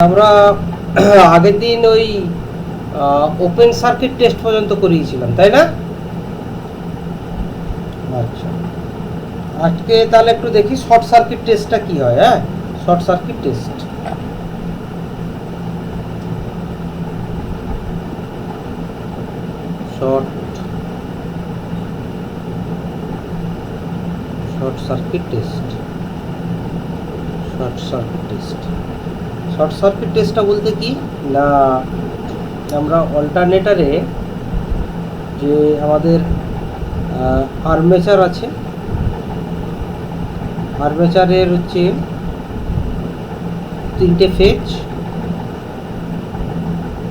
আমরা আগের দিন ওই ওপেন সার্কিট টেস্ট পর্যন্ত করিয়েছিলাম, তাই না? আচ্ছা, আজকে তাহলে একটু দেখি শর্ট সার্কিট টেস্টটা কি হয়। হ্যাঁ, short circuit test. Short circuit test. Short circuit টেস্টটা বলতে কি না, আমরা অল্টারনেটরে যে আমাদের আর্মেচার আছে, আর্মেচারের হচ্ছে 3টে ফেজ,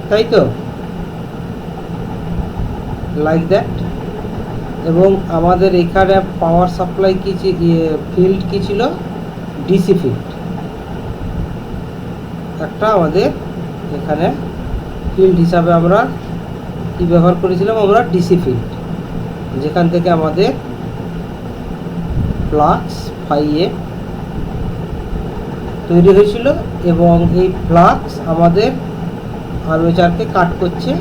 তাই তো, লাইক দ্যাট। এবং আমাদের এখানে পাওয়ার সাপ্লাই কি ফিল্ড কি ছিল, ডিসি ফিল্ড একটা আমাদের এখানে ফিল্ড হিসাবে আমরা কি ব্যবহার করেছিলাম, আমরা ডিসি ফিল্ড, যেখান থেকে আমাদের ফ্লাক্স ফাইয়ে তৈরি হয়েছিল এবং এই ফ্লাক্স আমাদের আর্মেচারকে কাট করছে।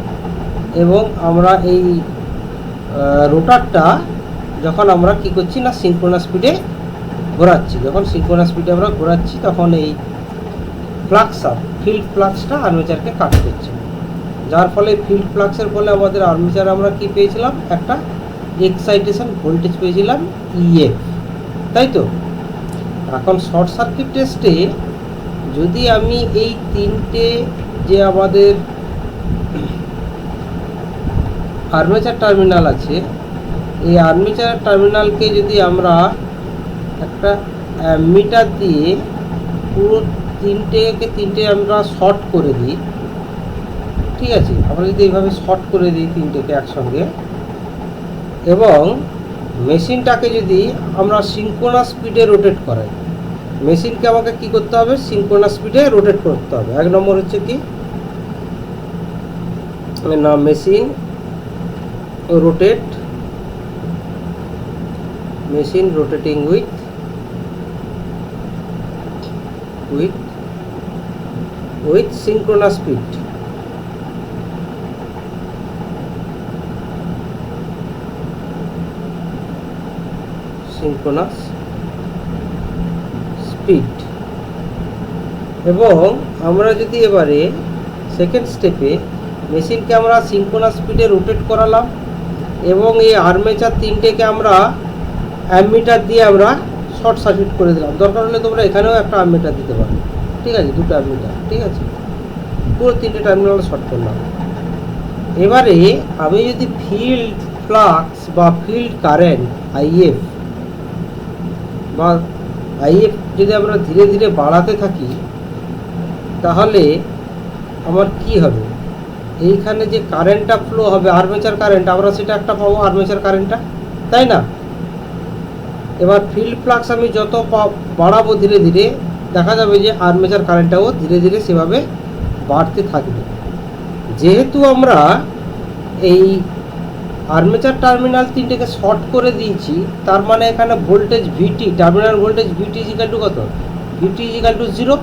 এবং আমরা এই রোটারটা যখন আমরা কি করছি না, সিনক্রোনাস স্পিডে ঘোরাচ্ছি, যখন সিনক্রোনাস স্পিডে আমরা ঘোরাচ্ছি তখন এই ফিল্ড ফ্লাক্সটা আর্মেচারকে কাট করছে, যার ফলে ফিল্ড ফ্লাক্সের ফলে আমাদের আর্মেচার আমরা কি পেয়েছিলাম, একটা এক্সাইটেশন ভোল্টেজ পেয়েছিলাম ইএফ, তাই তো। এখন শর্ট সার্কিট টেস্টে যদি আমি এই 3টে যে আমাদের আর্মেচার টার্মিনাল আছে, এই আর্মেচার টার্মিনালকে যদি আমরা একটা মিটার দিয়ে পুরো 3টে আমরা শর্ট করে দিই, ঠিক আছে, আমরা যদি এইভাবে শর্ট করে দিই 3টেকে একসঙ্গে, এবং মেশিনটাকে যদি আমরা সিনক্রোনাস স্পিডে রোটেট করাই, মেশিনকে আমাকে কি করতে হবে, সিনক্রোনাস স্পিডে রোটেট করতে হবে। 1 নম্বর হচ্ছে কি না, machine rotating with synchronous speed। এবং আমরা যদি এবারে সেকেন্ড স্টেপে মেশিনকে আমরা সিনক্রোনাস স্পিডে রোটেট করালাম এবং এই আর্মেচার 3টেকে আমরা অ্যামমিটার দিয়ে আমরা শর্ট সার্কিট করে দিলাম। দরকার হলে তোমরা এখানেও একটা অ্যামমিটার দিতে পারো, ঠিক আছে, 2টো অ্যামমিটার, ঠিক আছে, পুরো 3টে টার্মিনাল শর্ট করলাম। এবারে আমি যদি ফিল্ড ফ্লাক্স বা ফিল্ড কারেন্ট আইএফ যদি আমরা ধীরে ধীরে বাড়াতে থাকি, তাহলে আমার কি হবে, এইখানে যে কারেন্টটা ফ্লো হবে আর্মেচার কারেন্ট, আমরা সেটা একটা পাবো আর্মেচার কারেন্টটা, তাই না। এবার ফিল্ড ফ্লাক্স আমি যত বাড়াবো ধীরে ধীরে, দেখা যাবে যে আর্মেচার কারেন্টটাও ধীরে ধীরে সেভাবে বাড়তে থাকবে। যেহেতু আমরা এই আর্মেচার টার্মিনাল 3টেকে শর্ট করে দিয়েছি, তার মানে এখানে ভোল্টেজ ভিটি, টার্মিনাল ভোল্টেজ ভিটি ইজিক্যাল টু কত, ভিটি ইজিক্যাল টু 0,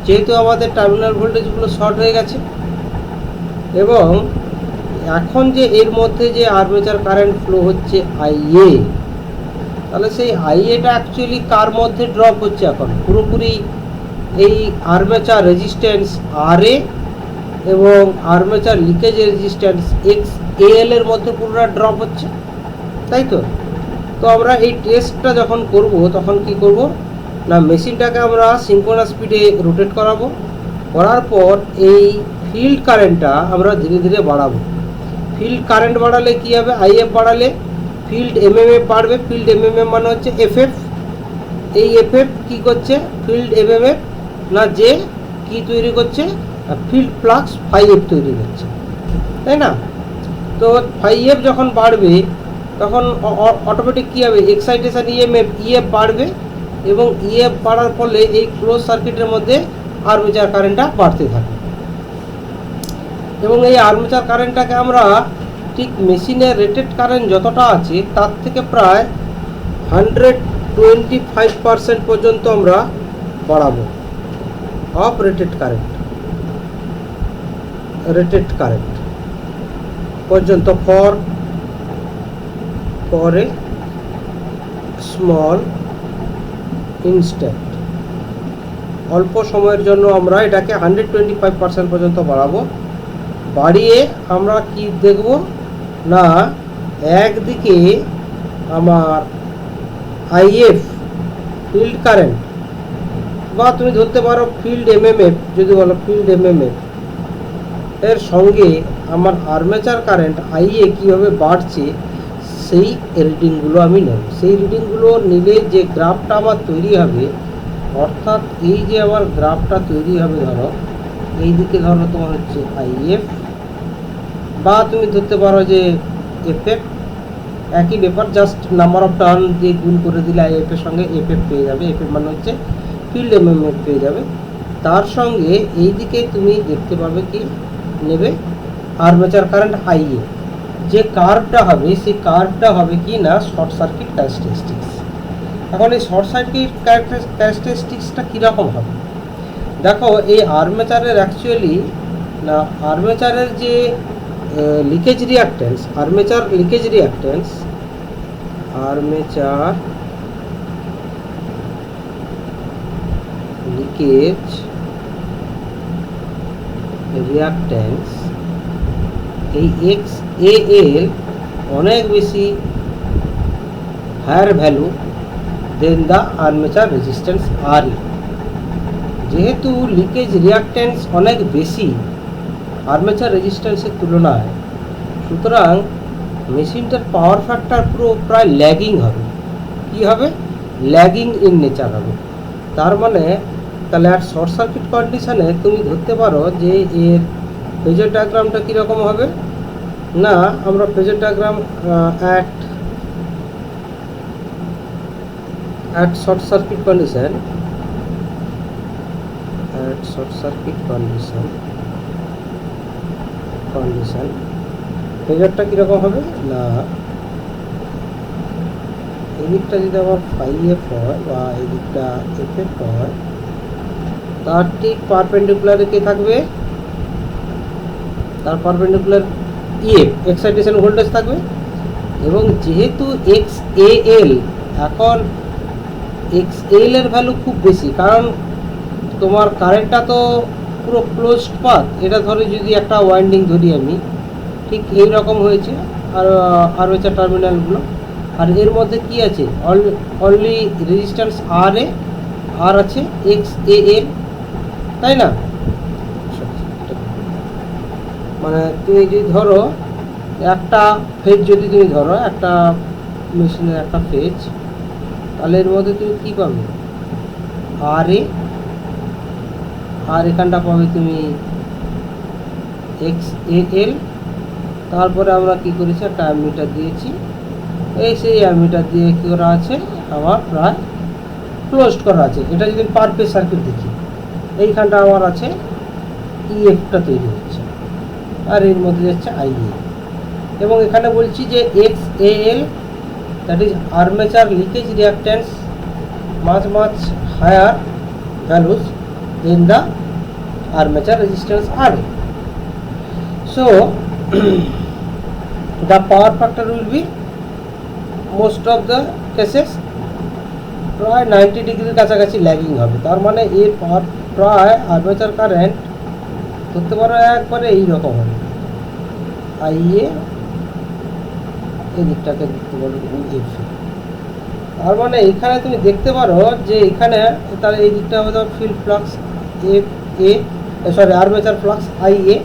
যেহেতু আমাদের টার্মিনাল ভোল্টেজগুলো শর্ট হয়ে গেছে। এবং এখন যে এর মধ্যে যে আর্মেচার কারেন্ট ফ্লো হচ্ছে আইএ, তাহলে সেই আইএটা অ্যাকচুয়ালি কার মধ্যে ড্রপ হচ্ছে, এখন পুরোপুরি এই আর্মেচার রেজিস্ট্যান্স আরএ এবং আর্মেচার লিকেজ রেজিস্ট্যান্স এক্সএল এর মধ্যে পুরোটা ড্রপ হচ্ছে, তাই তো। তো আমরা এই টেস্টটা যখন করব তখন কি করব না, মেশিনটাকে আমরা সিনক্রোনাস স্পিডে রোটেট করাবো, করার পর এই ফিল্ড কারেন্টটা আমরা ধীরে ধীরে বাড়াবো। ফিল্ড কারেন্ট বাড়ালে কি হবে, আইএফ বাড়ালে ফিল্ড এমএমএফ বাড়বে। ফিল্ড এমএমএফ মানে হচ্ছে এফএফ। এই এফএফ কি করছে, ফিল্ড এমএমএফ না যে কি তৈরি করছে, ফিল্ড ফ্লাক্স ফাইএফ তৈরি করছে, তাই না। তো ফাইএফ যখন বাড়বে তখন অটোমেটিক কী হবে, এক্সাইটেশন ইএফ বাড়বে এবং ইএফ বাড়ার ফলে এই ক্লোজ সার্কিটের মধ্যে আর্মেচার কারেন্টটা বাড়তে থাকে। এবং এই আর্মেচার কারেন্টটাকে আমরা ঠিক মেশিনের রেটেড কারেন্ট যতটা আছে তার থেকে প্রায় 125% পর্যন্ত আমরা বাড়াবো। অফ রেটেড কারেন্ট পর্যন্ত ফর এ স্মল ইনস্ট্যান্ট, অল্প সময়ের জন্য আমরা এটাকে 125% পর্যন্ত বাড়াবো। বাড়িয়ে আমরা কি দেখব না, একদিকে আমার আইএফ ফিল্ড কারেন্ট, বা তুমি ধরতে পারো ফিল্ড এমএমএফ, যদি বলো ফিল্ড এমএমএফ, এর সঙ্গে আমার আর্মেচার কারেন্ট আইএ কীভাবে বাড়ছে সেই রিডিংগুলো আমি নেব। সেই রিডিংগুলো নিলে যে গ্রাফটা আমার তৈরি হবে, অর্থাৎ এই যে আমার গ্রাফটা তৈরি হবে, ধরো এই দিকে ধরো তোমার হচ্ছে আইএফ, বা তুমি ধরতে পারো যে এফএফ, একই ব্যাপার, জাস্ট নাম্বার অফ টার্ন দিয়ে গুণ করে দিলে আইএফ এর সঙ্গে এফএফ পেয়ে যাবে। এফএফ মানে হচ্ছে ফিল্ড এমএমএফ পেয়ে যাবে। তার সঙ্গে এই দিকে তুমি দেখতে পাবে কি নেবে আর্মেচার কারেন্ট আইএ, যে কার্ভটা হবে সেই কার্ভটা হবে কি না শর্ট সার্কিট ক্যারেক্টারিস্টিক্স। এখন এই শর্ট সার্কিট ক্যারেক্টারিস্টিক্সটা কীরকম হবে দেখো, এই আর্মেচারের অ্যাকচুয়ালি না, আর্মেচারের যে leakage reactance, armature leakage reactance এই XAL অনেক বেশি higher value than the armature resistance RE। যেহেতু লিকেজ রিঅ্যাক্ট্যান্স অনেক বেশি আর্মেচার রেজিস্ট্যান্সের তুলনায়, সুতরাং মেশিনটার পাওয়ার ফ্যাক্টর পুরো প্রায় ল্যাগিং হবে। কি হবে? ল্যাগিং ইন নেচার হবে। তার মানে তাহলে আর শর্ট সার্কিট কন্ডিশনে তুমি ধরতে পারো যে এর ফেজর ডায়াগ্রামটা কীরকম হবে না, আমরা phasor diagram at short circuit condition ফেজারটা কীরকম হবে না, এদিকটা যদি আমার ফাইএফ হয় বা এদিকটা এফএফ হয়, তার ঠিক পারপেন্ডিকুলারে কে থাকবে, তার পারপেন্ডিকুলার ইএফ এক্সাইটেশন ভোল্টেজ থাকবে। এবং যেহেতু XAL, এখন XAL এর ভ্যালু খুব বেশি, কারণ তোমার কারেন্টটা তো পুরো ক্লোজড পাথ। এটা ধরে যদি একটা ওয়াইন্ডিং ধরি আমি, ঠিক এই রকম হয়েছে আর আর্মেচার টার্মিনালগুলো, আর এর মধ্যে কি আছে, অনলি রেজিস্ট্যান্স আর আছে XAL, তাই না? মানে তুমি যদি ধরো একটা ফেজ, যদি তুমি ধরো একটা মেশিনের একটা ফেজ, তাহলে এর মধ্যে তুমি কী পাবে, RA, আর এখানটা পাবে তুমি XAL। তারপরে আমরা কি করেছি, একটা অ্যামিটার দিয়েছি, এই সেই অ্যামিটার দিয়ে কী করা আছে, আমার প্রায় ক্লোজড করা আছে। এটা যদি পার পেজ সার্কিট দেখি, এইখানটা আমার আছে ইএফটা তৈরি হচ্ছে, আর এর মধ্যে যাচ্ছে আইএ। এবং এখানে বলছি যে XAL, that is armature leakage reactance, much higher values than the armature resistance RA. So the power factor will be most of the cases প্রায় 90 ডিগ্রির কাছাকাছি ল্যাগিং হবে। তার মানে এর পাওয়ার প্রায় আর্মেচার কারেন্ট ধরতে পারো একবারে এইরকম হবে, আইএ এই দিকটাকে দেখতে পারো এফ। তার মানে এখানে তুমি দেখতে পারো যে এখানে তার এই দিকটা হবে field flux armature flux IA.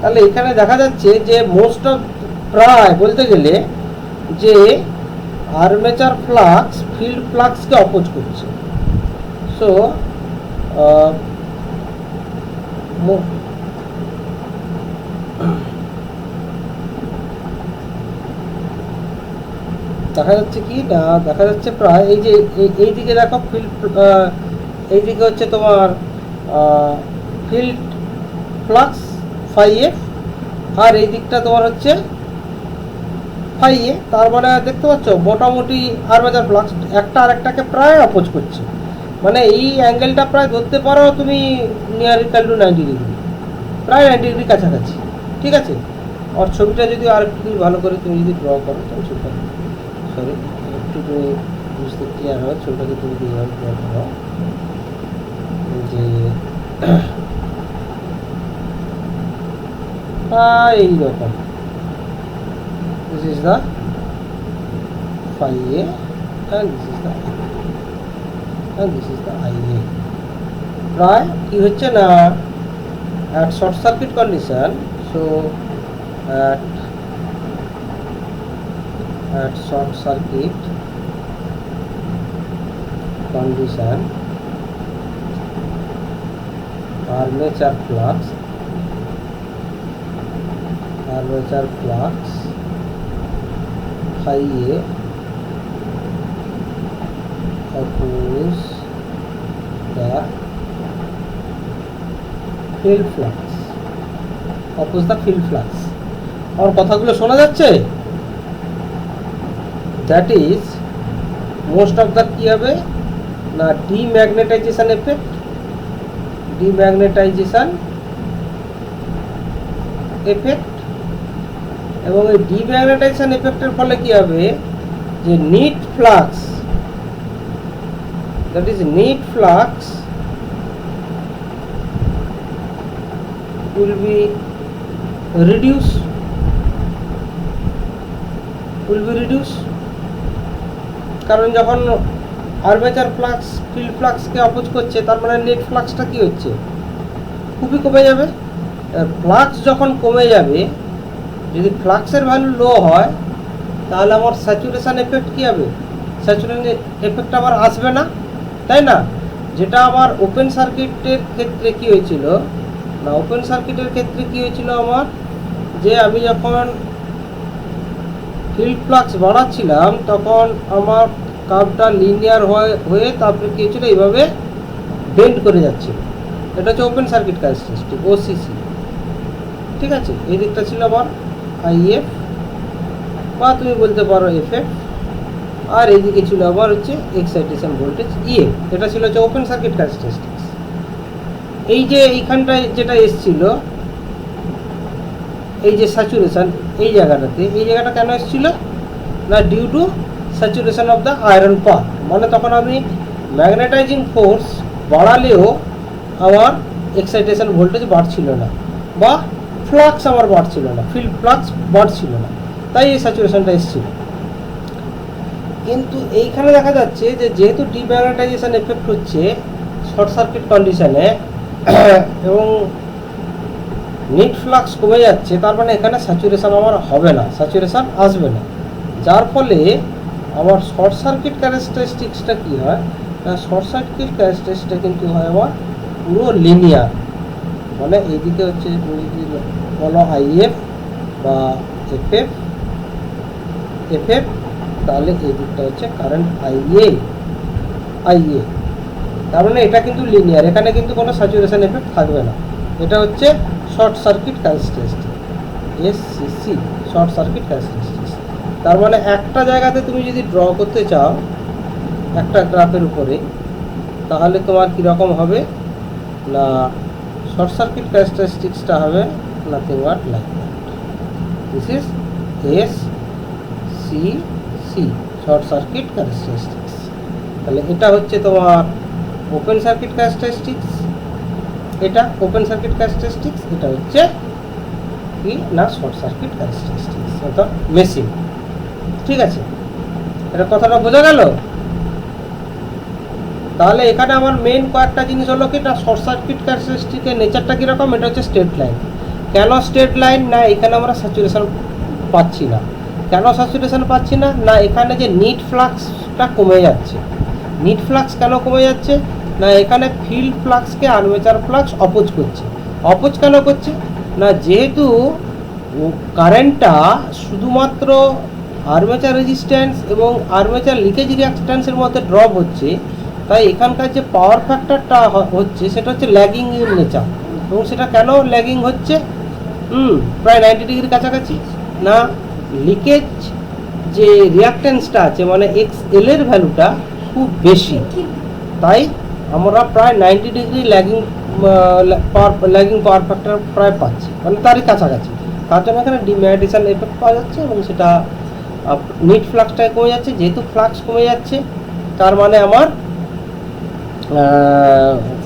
তাহলে এখানে দেখা যাচ্ছে যে মোস্ট অফ, প্রায় বলতে গেলে যে আর্মেচার ফ্লাক্স ফিল্ড ফ্লাক্সকে অপোজ করছে। সো দেখা যাচ্ছে কি না, দেখা যাচ্ছে প্রায় এই যে এই দিকে দেখো ফিল্ড, এই দিকে হচ্ছে তোমার ফিল্ড ফ্লাক্স ফাইএফ, আর এই দিকটা তোমার হচ্ছে ফাইএ। তার মানে দেখতে পাচ্ছ মোটামুটি আর্মেচার ফ্লাক্স একটা আর একটাকে প্রায় অপোজ করছে। মানে এই অ্যাঙ্গেলটা প্রায় ধরতে পারো তুমি নিয়ার ইকাল টু 90 ডিগ্রি, প্রায় 90 ডিগ্রি কাছাকাছি, ঠিক আছে। আর ছবিটা যদি আর একটু ভালো করে তুমি যদি ড্র করো তাহলে ছবিটা, সরি একটু তুমি বুঝতে ক্লিয়ার হয়, ছবিটাকে তুমি এইভাবে ড্র করো যে এইরকম, this is the phi A and this is the and this is the IA। প্রায় কি হচ্ছে না, at short circuit condition, so at short circuit condition armature flux phi A oppose the field flux, और কথাগুলো শোনা যাচ্ছে? That is most of the কি হবে না, ডিম্যাগনেটাইজেশন এফেক্ট, এবং এই ডিম্যাগনেটাইজেশন এফেক্টের ফলে কি হবে যে net flux, that is net flux will be reduced, কারণ যখন আর্মেচার ফ্লাক্স ফিল্ড ফ্লাক্সকে অপোজ করছে তার মানে নেট ফ্লাক্সটা কি হচ্ছে, খুবই কমে যাবে। ফ্লাক্স যখন কমে যাবে, যদি ফ্লাক্সের ভ্যালু লো হয় তাহলে আমার স্যাচুরেশন এফেক্ট কি হবে, স্যাচুরেশন এফেক্ট আবার আসবে না, তাই না। যেটা আমার ওপেন সার্কিটের ক্ষেত্রে কি হয়েছিল না, ওপেন সার্কিটের ক্ষেত্রে কি হয়েছিল আমার, যে আমি যখন ফিল্ড ফ্লাক্স বাড়াচ্ছিলাম তখন আমার কার্ভটা লিনিয়ার হয়ে তারপরে কি হয়েছিল, এইভাবে বেন্ড করে যাচ্ছিল, এটা হচ্ছে ওপেন সার্কিট ক্যারেক্টারিস্টিক ওসিসি, ঠিক আছে। এই দিকটা ছিল আমার আইএফ বা তুমি বলতে পারো এফএফ, আর এইদিকে ছিল আবার হচ্ছে এক্সাইটেশন ভোল্টেজ ইএফ, এটা ছিল হচ্ছে ওপেন সার্কিট ক্যারেক্টারিস্টিক্স। এই যে এইখানটায় যেটা এসছিল, এই যে স্যাচুরেশন, এই জায়গাটা কেন এসেছিল না, due to saturation of the iron path, মানে তখন আমি ম্যাগনেটাইজিং ফোর্স বাড়ালেও আমার এক্সাইটেশন ভোল্টেজ বাড়ছিল না, বা ফ্লাক্স আমার বাড়ছিল না, ফিল্ড ফ্লাক্স বাড়ছিল না, তাই এই স্যাচুরেশনটা এসেছিল। কিন্তু এইখানে দেখা যাচ্ছে যে যেহেতু ডিম্যাগনেটাইজেশন এফেক্ট হচ্ছে শর্ট সার্কিট কন্ডিশনে এবং নেট ফ্লাক্স কমে যাচ্ছে, তার মানে এখানে স্যাচুরেশন আমার হবে না, স্যাচুরেশন আসবে না, যার ফলে আমার শর্ট সার্কিট ক্যারেক্টারিস্টিক্সটা কী হয় না, শর্ট সার্কিট ক্যারেক্টারিস্টিক্সটা কিন্তু হয় আমার পুরো লিনিয়ার, মানে এইদিকে হচ্ছে যদি বলো আইএফ বা এফএফ, তাহলে এই দিকটা হচ্ছে কারেন্ট আইএ, তার মানে এটা কিন্তু লিনিয়ার, এখানে কিন্তু কোনো স্যাচুরেশন এফেক্ট থাকবে না, এটা হচ্ছে short circuit characteristic SCC, short circuit characteristics. তার মানে একটা জায়গাতে তুমি যদি ড্র করতে চাও একটা গ্রাফের উপরে, তাহলে তোমার কীরকম হবে না, শর্ট সার্কিট ক্যারেক্টারিস্টিক্সটা হবে nothing but like that, this is SCC, short circuit characteristics. তাহলে এটা হচ্ছে তোমার ওপেন সার্কিট ক্যারেক্টারিস্টিক্স, এটা ওপেন সার্কিট ক্যারেক্টারিস্টিক্স, এটা হচ্ছে কি না শর্ট সার্কিট ক্যারেক্টারিস্টিক্স অর্থাৎ মেশিন, ঠিক আছে। এটা কথাটা বোঝা গেল? তাহলে এখানে আমার মেইন কয়েকটা জিনিস হলো কি না, শর্ট সার্কিট ক্যারেক্টারিস্টিকের নেচারটা কীরকম, এটা হচ্ছে স্ট্রেট লাইন। কেন স্ট্রেট লাইন না, এখানে আমরা স্যাচুরেশন পাচ্ছি না, কেন স্যাচুরেশন পাচ্ছি না না, এখানে যে নেট ফ্লাক্সটা কমে যাচ্ছে, নেট ফ্লাক্স কেন কমে যাচ্ছে না, এখানে ফিল্ড ফ্লাক্সকে আর্মেচার ফ্লাক্স অপোজ করছে, অপোজ কেন করছে না, যেহেতু কারেন্টটা শুধুমাত্র আর্মেচার রেজিস্ট্যান্স এবং আর্মেচার লিকেজ রিঅ্যাকট্যান্সের মধ্যে ড্রপ হচ্ছে, তাই এখানকার যে পাওয়ার ফ্যাক্টরটা হচ্ছে সেটা হচ্ছে ল্যাগিং ইন নেচার, এবং সেটা কেন ল্যাগিং হচ্ছে প্রায় 90 ডিগ্রির কাছাকাছি না, লিকেজ যে রিঅ্যাকট্যান্সটা আছে মানে এক্স এল এর ভ্যালুটা খুব বেশি, তাই আমরা প্রায় 90 ডিগ্রি ল্যাগিং পাওয়ার ফ্যাক্টর প্রায় পাচ্ছি, মানে তারই কাছাকাছি। তার জন্য এখানে ডিম্যাগনেটাইজেশন এফেক্ট পাওয়া যাচ্ছে এবং সেটা নিট ফ্লাক্সটাই কমে যাচ্ছে। যেহেতু ফ্লাক্স কমে যাচ্ছে তার মানে আমার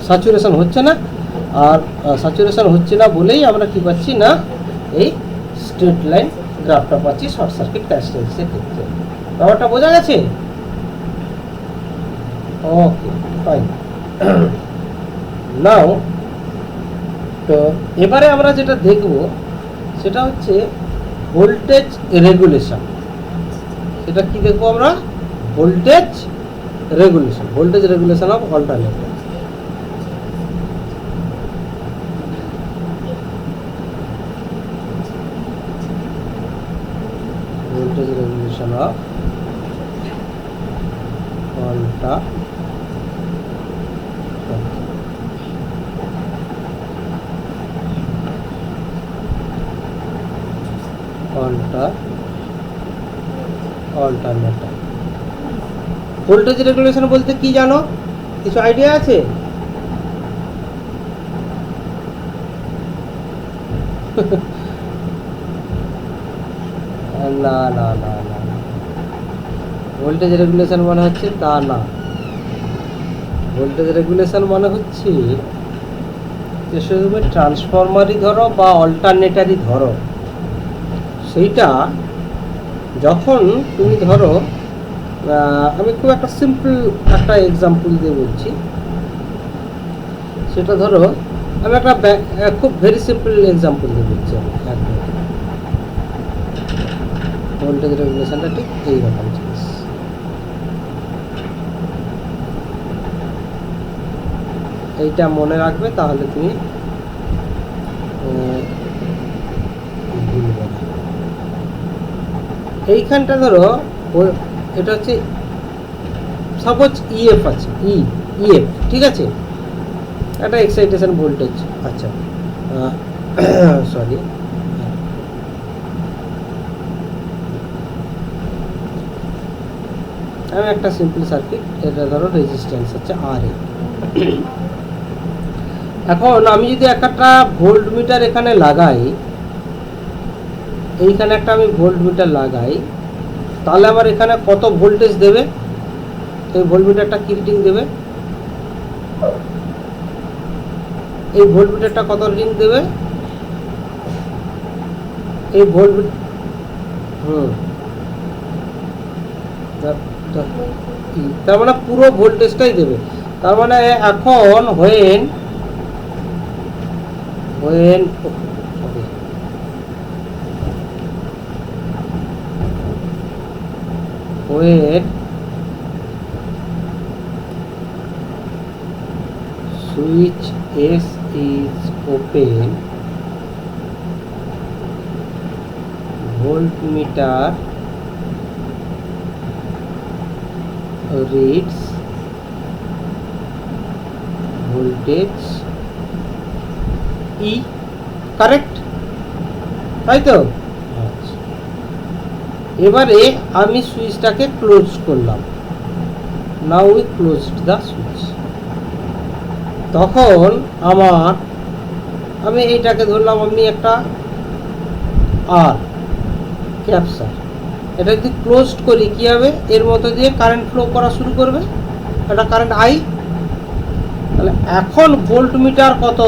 স্যাচুরেশন হচ্ছে না, আর স্যাচুরেশন হচ্ছে না বলেই আমরা কি পাচ্ছি না এই স্ট্রেট লাইন গ্রাফটা পাচ্ছি শর্ট সার্কিট ক্যারেক্টারিস্টিক্সের ক্ষেত্রে। ব্যাপারটা বোঝা গেছে? Okay fine. নাও তো এবারে আমরা যেটা দেখব সেটা হচ্ছে ভোল্টেজ রেগুলেশন। সেটা কি দেখবো আমরা? Voltage regulation of alternator. voltage regulation of alternator। Voltage regulation বলতে কি জানো? কিছু আইডিয়া আছে? না না না না, ভোল্টেজ রেগুলেশন মানে হচ্ছে তা না। ভোল্টেজ রেগুলেশন মানে হচ্ছে যে শুধু ট্রান্সফরমারই ধরো বা অল্টারনেটারই ধরো, সেইটা যখন তুমি ধরো, আমি খুব একটা সিম্পল একটা এক্সাম্পল দিয়ে বলছি। সেটা ধরো আমি একটা খুব ভেরি সিম্পল এক্সাম্পল দিয়ে বলছি। আমি ভোল্টেজ রেগুলেশনটা ঠিক এইরকম জিনিস। এইটা মনে রাখবে, তাহলে তুমি ভুলবে না। এইখানটা ধরো এটা হচ্ছে সাপোজ ইএফ আছে, ইএফ ঠিক আছে, একটা এক্সাইটেশন ভোল্টেজ। আচ্ছা সরি, আমি একটা সিম্পল সার্কিট, এটা ধরো রেজিস্ট্যান্স হচ্ছে RA। এখন আমি যদি একটা ভোল্ট মিটার এখানে লাগাই, এইখানে একটা আমি ভোল্ট মিটার লাগাই, তাহলে আমার এখানে কত ভোল্টেজ দেবে? এই ভোল্ট মিটারটা কি রিডিং দেবে? এই ভোল্ট মিটারটা কত রিডিং দেবে? এই ভোল্ট তার মানে পুরো ভোল্টেজটাই দেবে। তার মানে এখন when switch S is open, voltmeter reads voltage E, correct? তাই তো? আচ্ছা, এবারে আমি সুইচটাকে ক্লোজ করলাম। Now we closed the switch. তখন আমি এইটাকে ধরলাম, আমি একটা আর ক্যাপচার, এটা যদি ক্লোজড করি কি হবে? এর মধ্যে দিয়ে কারেন্ট ফ্লো করা শুরু করবে, এটা কারেন্ট I। তাহলে এখন ভোল্টমিটার কত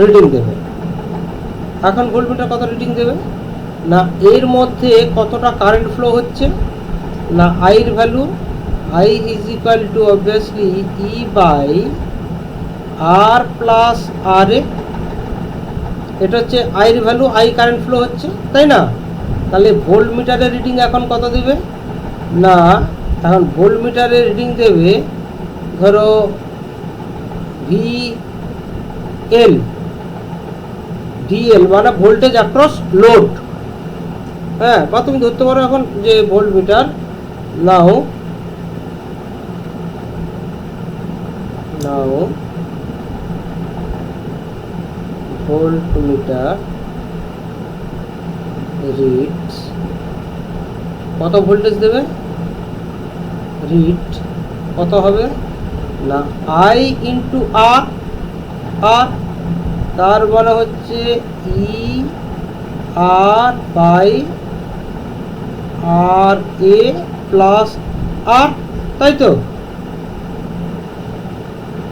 রিডিং দেবে? এখন ভোল্টমিটার কত রিডিং দেবে? না এর মধ্যে কতটা কারেন্ট ফ্লো হচ্ছে, না I এর value, I is equal to obviously E by R plus RA। এটা হচ্ছে I এর ভ্যালু, I কারেন্ট ফ্লো হচ্ছে, তাই না? তাহলে ভোল্টমিটারের রিডিং এখন কত দেবে? না এখন ভোল্টমিটারের রিডিং দেবে ধরো VL, DL মানে ভোল্টেজ অ্যাক্রস লোড। হ্যাঁ, বা তুমি ধরতে পারো এখন যে ভোল্টমিটার, নাও ভোল্টমিটার রিডস কত ভোল্টেজ দেবে? রিড কত হবে? না আই ইন্টু আর, আর তার মানে হচ্ছে ই আর বাই আর এ প্লাস আর, তাই তো?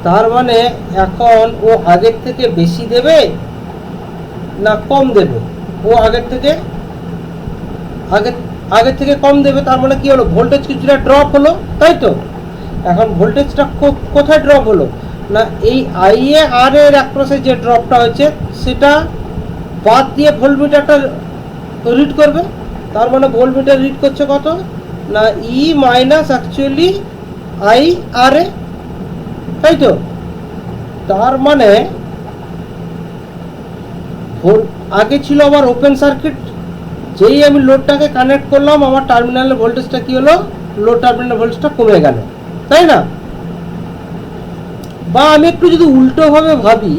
তার মানে এখন ও আগের থেকে বেশি দেবে না কম দেবে? ও আগের থেকে আগের থেকে কম দেবে। তার মানে কি হলো, ভোল্টেজ কিছুটা ড্রপ হলো, তাই তো? এখন ভোল্টেজটা কোথায় ড্রপ হলো না এই আই এ আর এর অ্যাক্রসে যে ড্রপটা হয়েছে সেটা বাদ দিয়ে ভোল্টমিটারটা রিড করবে। তার মানে ভোল্টমিটার রিড করছে কত না ই minus actually I R A, তাই তো? তার মানে আগে ছিল আমার ওপেন সার্কিট, যেই আমি লোডটাকে কানেক্ট করলাম আমার টার্মিনালের ভোল্টেজটা কি হলো, লোড টার্মিনাল ভোল্টেজটা কমে গেল, তাই না? বা আমি একটু যদি উল্টোভাবে ভাবি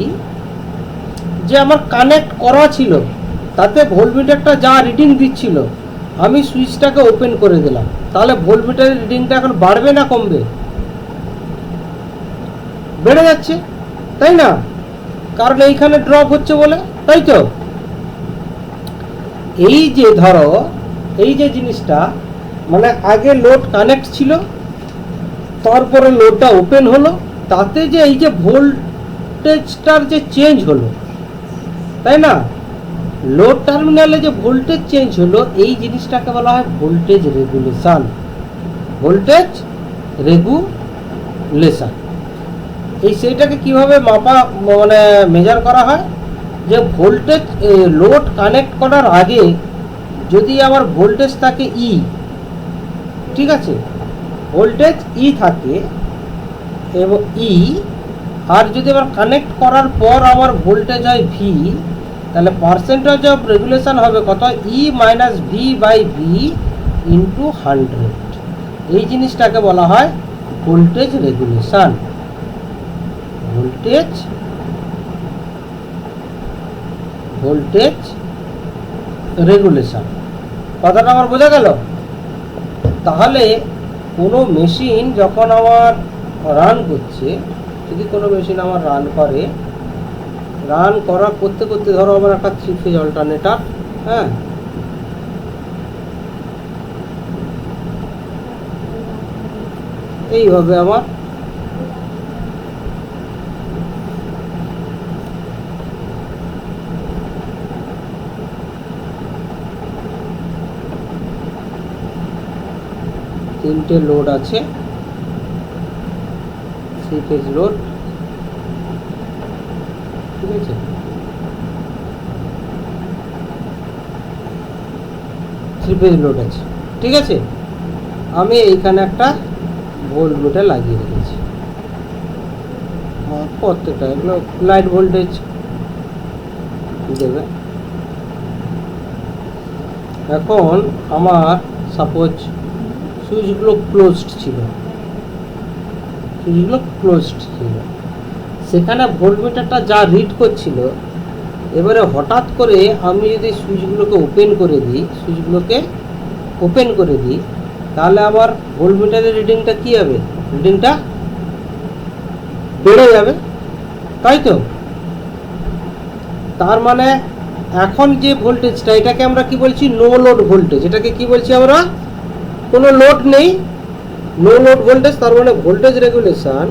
যে আমার কানেক্ট করা ছিল তাতে ভোল্টমিটারটা যা রিডিং দিচ্ছিল আমি সুইচটাকে ওপেন করে দিলাম, তাহলে ভোল্টমিটারের রিডিংটা এখন বাড়বে না কমবে? বেড়ে যাচ্ছে, তাই না? কারণ এইখানে ড্রপ হচ্ছে বলে, তাই তো? এই যে ধরো এই যে জিনিসটা মানে আগে লোড কানেক্ট ছিল, তারপরে লোডটা ওপেন হলো, তাতে যে এই যে ভোল্টেজটার যে চেঞ্জ হলো, তাই না? লোড টার্মিনালে যে ভোল্টেজ চেঞ্জ হলো এই জিনিসটাকে বলা হয় ভোল্টেজ রেগুলেশন। ভোল্টেজ রেগুলেশন এই সেইটাকে কিভাবে মাপা মানে মেজার করা হয়, যে ভোল্টেজ লোড কানেক্ট করার আগে যদি আমার ভোল্টেজ থাকে ই, ঠিক আছে, ভোল্টেজ ই থাকে এবং ই, আর যদি আবার কানেক্ট করার পর আমার ভোল্টেজ হয় ভি, তাহলে পার্সেন্টেজ অফ রেগুলেশন হবে কত, E minus V by V into 100। এই জিনিসটাকে বলা হয় ভোল্টেজ রেগুলেশন। ভোল্টেজ রেগুলেশন কথাটা আমার বোঝা গেল? তাহলে কোনো মেশিন যখন আমার রান করছে, যদি কোনো মেশিন আমার রান করতে করতে ধরো আমার একটা 3 ফেজ অল্টারনেটর, হ্যাঁ, এইভাবে আমার তিনটে লোড আছে, 3 ফেজ লোড, ঠিক আছে? লোড আছে, ঠিক আছে? আমি এইখানে একটা ভোল্টমিটার লাগিয়ে রেখেছি, প্রত্যেকটা এগুলো লাইট ভোল্টেজ দেবে। এখন আমার সাপোজ সুইচগুলো ক্লোজড ছিল, সেখানে ভোল্টমিটারটা যা রিড করছিল, এবারে হঠাৎ করে আমি যদি সুইচগুলোকে ওপেন করে দিই তাহলে আমার ভোল্টমিটারের রিডিংটা কি হবে, রিডিংটা বেড়ে যাবে, তাই তো? তার মানে এখন যে ভোল্টেজটা এটাকে আমরা কি বলছি, নো লোড ভোল্টেজ। এটাকে কি বলছি আমরা, কোনো লোড নেই, নো লোড ভোল্টেজ। তার মানে ভোল্টেজ রেগুলেশন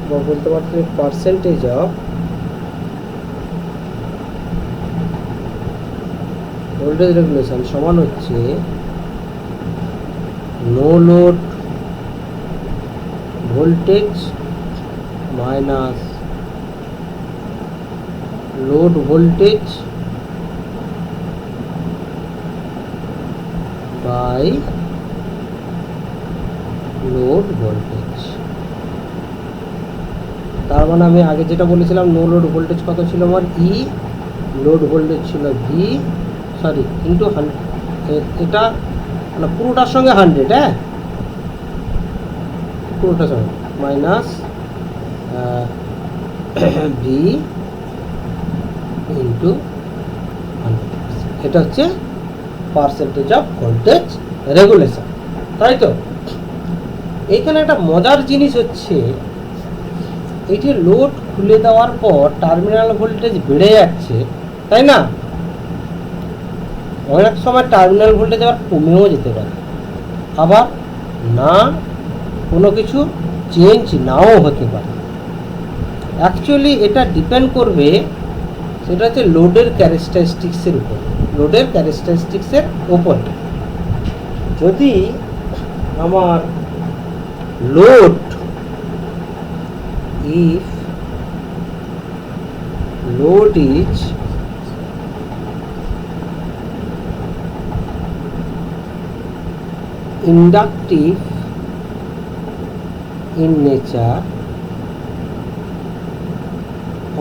বা বলতে পারছি পার্সেন্টেজ অফ ভোল্টেজ রেগুলেশন সমান হচ্ছে no load voltage minus load voltage by load voltage. তার মানে আমি আগে যেটা বলেছিলাম নো লোড ভোল্টেজ কত ছিল আমার, ই, লোড ভোল্টেজ ছিল ভি, সরি ইন্টু 100, এটা মানে পুরোটার সঙ্গে 100, হ্যাঁ পুরোটার সঙ্গে মাইনাস ভি ইন্টু 100। এটা হচ্ছে পার্সেন্টেজ অফ ভোল্টেজ রেগুলেশন। তাই তো এইখানে একটা মজার জিনিস হচ্ছে, এই যে লোড খুলে দেওয়ার পর টার্মিনাল ভোল্টেজ বেড়ে যাচ্ছে, তাই না? অনেক সময় টার্মিনাল ভোল্টেজ আবার কমেও যেতে পারে, আবার না কোনো কিছু চেঞ্জ নাও হতে পারে। অ্যাকচুয়ালি এটা ডিপেন্ড করবে, সেটা হচ্ছে লোডের ক্যারেক্টারিস্টিক্সের উপর, লোডের ক্যারেক্টারিস্টিক্সের উপর। যদি আমার load if load is inductive in nature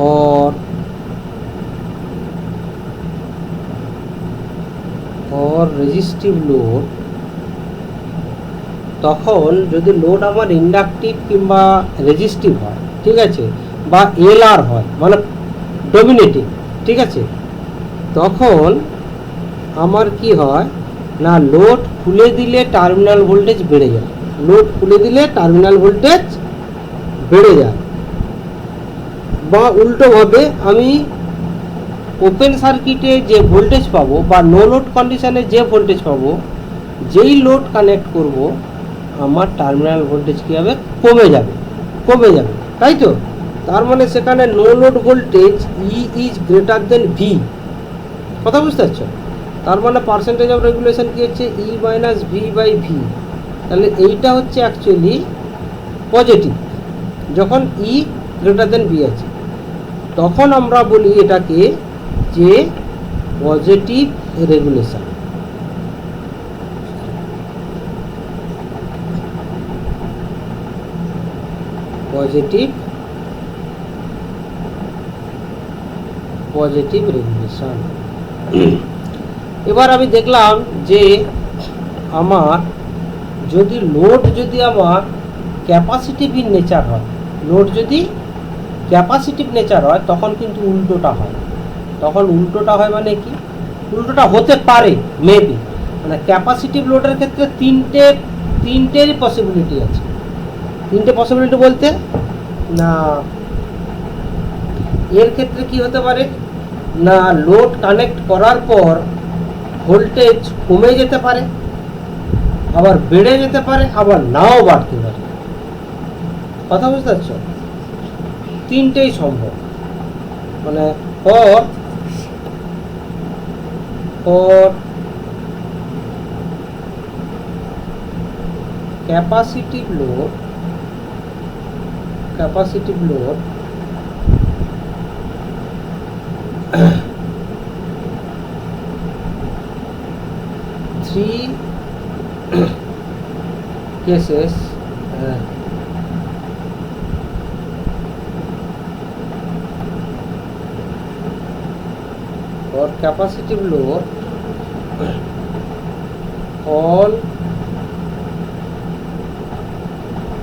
or resistive load, তখন যদি লোড আমার ইন্ডাকটিভ কিংবা রেজিস্টিভ হয়, ঠিক আছে, বা এলআর হয় মানে ডমিনেটিং, ঠিক আছে, তখন আমার কি হয় না, লোড খুলে দিলে টার্মিনাল ভোল্টেজ বেড়ে যায়, লোড খুলে দিলে টার্মিনাল ভোল্টেজ বেড়ে যায়। বা উল্টোভাবে আমি ওপেন সার্কিটে যে ভোল্টেজ পাবো বা নো লোড কন্ডিশনে যে ভোল্টেজ পাবো, যেই লোড কানেক্ট করব আমার টার্মিনাল ভোল্টেজ কী হবে, কমে যাবে, তাই তো? তার মানে সেখানে no load voltage E is greater than V, কথা বুঝতে পারছো? তার মানে পার্সেন্টেজ অফ রেগুলেশন কী হচ্ছে, ই মাইনাস ভি বাই ভি। তাহলে এইটা হচ্ছে অ্যাকচুয়ালি পজিটিভ। যখন ই গ্রেটার দেন ভি আছে, তখন আমরা বলি এটাকে যে পজিটিভ রেগুলেশন। Positive regulation. এবার আমি দেখলাম যে আমার যদি লোড যদি আমার ক্যাপাসিটিভ ইন নেচার হয়, লোড যদি ক্যাপাসিটিভ নেচার হয়, তখন কিন্তু উল্টোটা হয়। তখন উল্টোটা হয় মানে কি, উল্টোটা হতে পারে মেবি, মানে ক্যাপাসিটিভ লোডের ক্ষেত্রে তিনটেরই পসিবিলিটি আছে। তিনটে পসিবিলিটি বলতে না, এর ক্ষেত্রে কি হতে পারে না, লোড কানেক্ট করার পর ভোল্টেজ কমে যেতে পারে, আবার বেড়ে যেতে পারে, আবার নাও বাড়তে পারে, কথা বুঝতে পারছো? তিনটেই সম্ভব। মানে for capacitive load 3 cases for capacitive load, all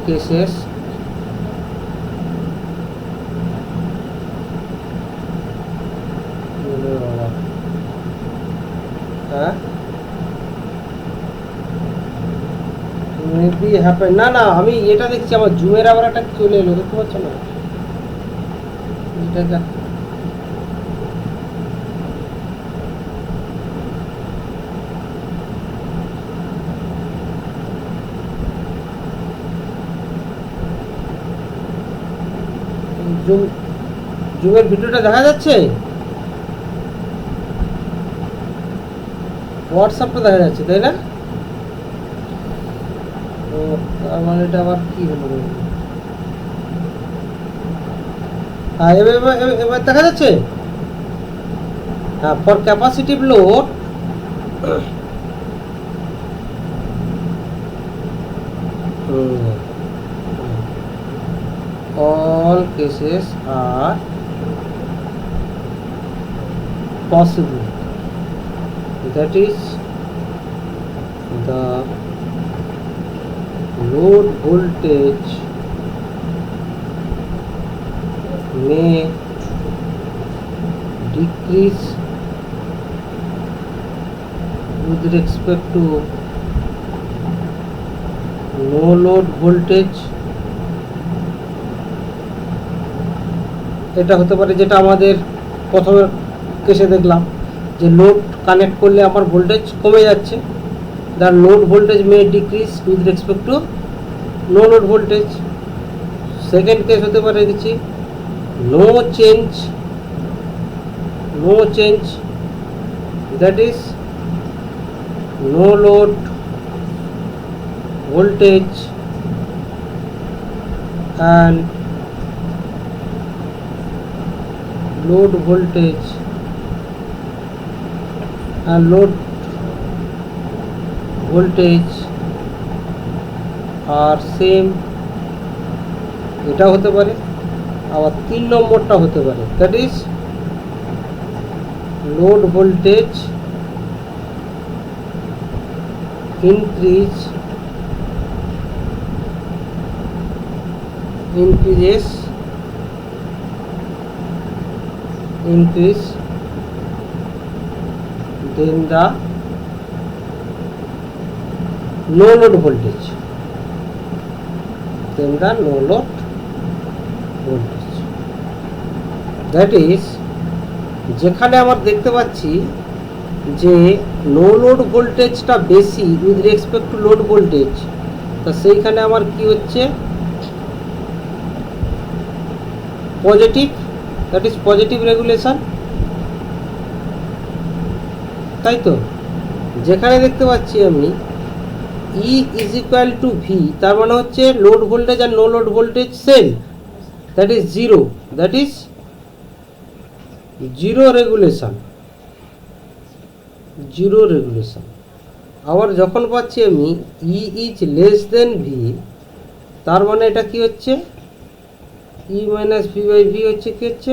cases maybe happen. না না, আমি এটা দেখছি আমার জুমের আবার একটা চলে এলো, দেখতে পাচ্ছ না? এটা জুমের ভিডিওটা দেখা যাচ্ছে, হোয়াটসঅ্যাপটা দেখা যাচ্ছে, তাই না? তার মানে এটা আবার কি হলো? হ্যাঁ, এবার দেখা যাচ্ছে। হ্যাঁ, for capacitive load all cases are possible, that is the load voltage may decrease with respect to no load voltage, এটা হতে পারে যেটা আমাদের প্রথমে কেসে দেখলাম যে লোড কানেক্ট করলে আমার ভোল্টেজ কমে যাচ্ছে, the load voltage may decrease with respect to no load voltage. Second case হতে পারে দিচ্ছি no change, that is no load voltage and load voltage and load voltage are same, এটা হতে পারে। আবার 3 নম্বরটা হতে পারে that is load voltage increases then the no load voltage, that is যেখানে আমরা দেখতে পাচ্ছি যে নো লোড ভোল্টেজটা বেশি with respect to load voltage, তা সেইখানে আমার কি হচ্ছে positive, that is positive regulation, তাই তো। যেখানে দেখতে পাচ্ছি আমি E is equal to V, তার মানে হচ্ছে লোড ভোল্টেজ আর no load voltage same, that is zero, that is zero regulation. আবার যখন পাচ্ছি আমি E is less than V, তার মানে এটা কি হচ্ছে E minus V by V হচ্ছে কি হচ্ছে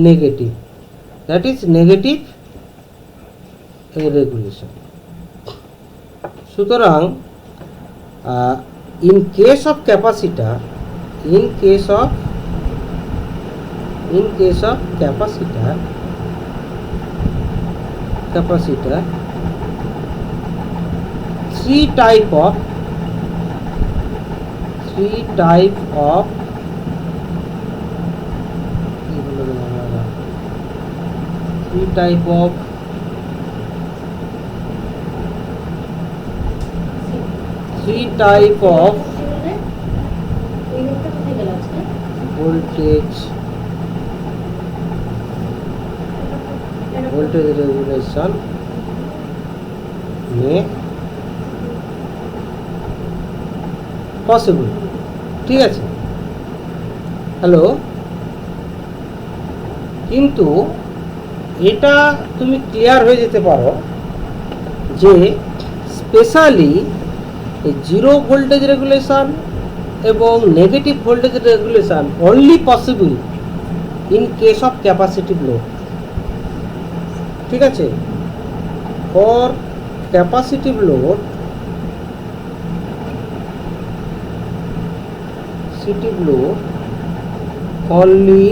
negative, that is negative regulation. সুতরাং in case of capacitor, three type of voltage regulation में পসিবল, ঠিক আছে। হ্যালো, কিন্তু এটা তুমি ক্লিয়ার হয়ে যেতে পারো যে স্পেশালি জিরো ভোল্টেজ রেগুলেশন এবং negative voltage regulation only possible in case of capacitive load, ঠিক আছে। For capacitive load only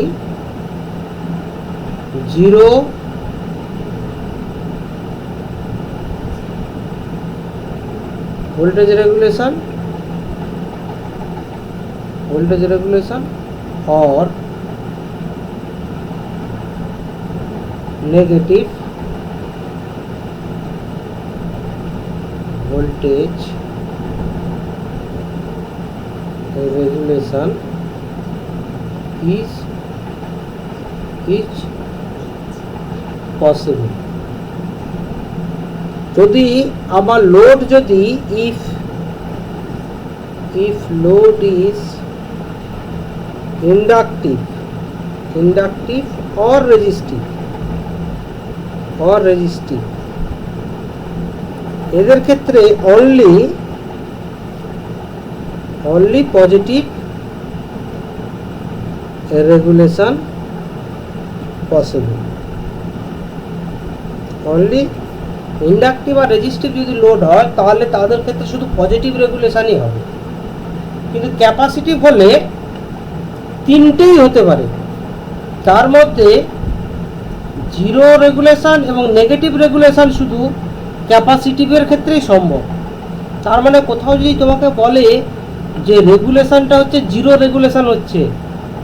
zero voltage regulation or negative voltage regulation is possible যদি আমার লোড যদি if load is inductive or resistive এদের ক্ষেত্রে only positive regulation possible, only inductive আর resistive যদি load হয় তাহলে তাদের ক্ষেত্রে শুধু পজিটিভ রেগুলেশনই হবে, কিন্তু ক্যাপাসিটিভ হলে তিনটেই হতে পারে, তার মধ্যে জিরো রেগুলেশন এবং নেগেটিভ রেগুলেশন শুধু ক্যাপাসিটিভের ক্ষেত্রেই সম্ভব। তার মানে কোথাও যদি তোমাকে বলে যে রেগুলেশনটা হচ্ছে জিরো রেগুলেশন হচ্ছে,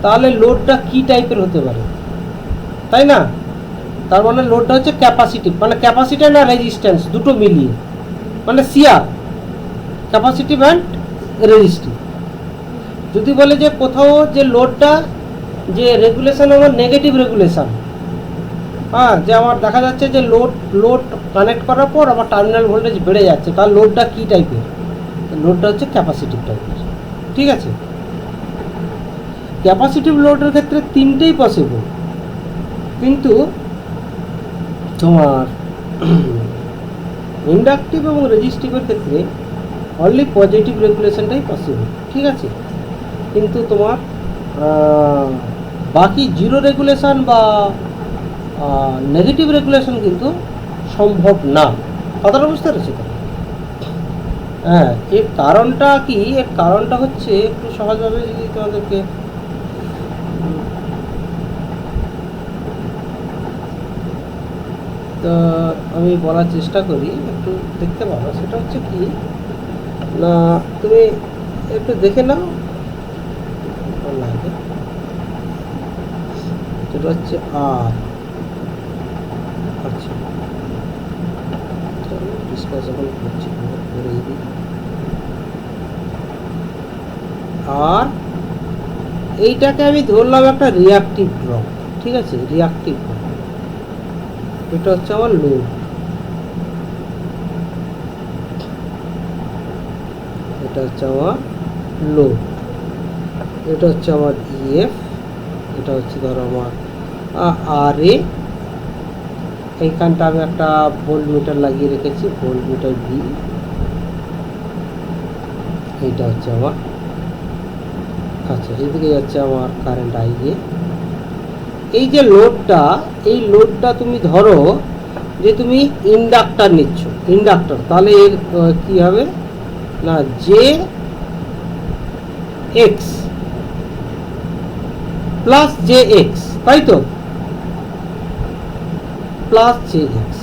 তাহলে লোডটা কি টাইপের হতে পারে, তাই না? তার মানে লোডটা হচ্ছে ক্যাপাসিটিভ, মানে ক্যাপাসিটি না রেজিস্ট্যান্স দুটো মিলিয়ে, মানে সিআর, ক্যাপাসিটিভ অ্যান্ড রেজিস্টিভ। যদি বলে যে কোথাও যে লোডটা যে রেগুলেশন আমার নেগেটিভ রেগুলেশন, হ্যাঁ, যে আমার দেখা যাচ্ছে যে লোড কানেক্ট করার পর আমার টার্মিনাল ভোল্টেজ বেড়ে যাচ্ছে, তার লোডটা কী টাইপের? লোডটা হচ্ছে ক্যাপাসিটিভ টাইপের। ঠিক আছে, ক্যাপাসিটিভ লোডের ক্ষেত্রে তিনটেই পসিবল, কিন্তু তোমার ইন্ডাকটিভ এবং রেজিস্টিভের ক্ষেত্রে অনলি পজিটিভ রেগুলেশনটাই পসিবল। ঠিক আছে, কিন্তু তোমার বাকি জিরো রেগুলেশন বা নেগেটিভ রেগুলেশন কিন্তু সম্ভব না। কথাটা বুঝতে পেরেছি তো? হ্যাঁ, এর কারণটা কি? এর কারণটা হচ্ছে একটু সহজভাবে যদি তোমাদেরকে তো আমি বলার চেষ্টা করি, একটু দেখতে পাবো। সেটা হচ্ছে কি না, তুমি একটু দেখে নাও অনলাইনে, সেটা হচ্ছে আর আচ্ছা ডিসকাস যখন করছি করেই দিই। আর এইটাকে আমি ধরলাম একটা রিয়াক্টিভ ড্রপ। ঠিক আছে, রিয়াক্টিভ ড্রপ, এটা হচ্ছে আমার লোড, এটা হচ্ছে আমার লোড, এটা হচ্ছে আমার ইএফ, এটা হচ্ছে ধরো আমার আর এ। এইখানটা আমি একটা ভোল্ট মিটার লাগিয়ে রেখেছি, ভোল্ট মিটার বি। এইটা হচ্ছে আমার, আচ্ছা এদিকে যাচ্ছে আমার কারেন্ট আইএ। এই যে লোডটা, এই লোডটা তুমি ধরো যে তুমি ইন্ডাক্টর নিচ্ছ, ইন্ডাক্টর, তাহলে এর কি হবে না, J x plus J x, তাই তো, প্লাস জে এক্স।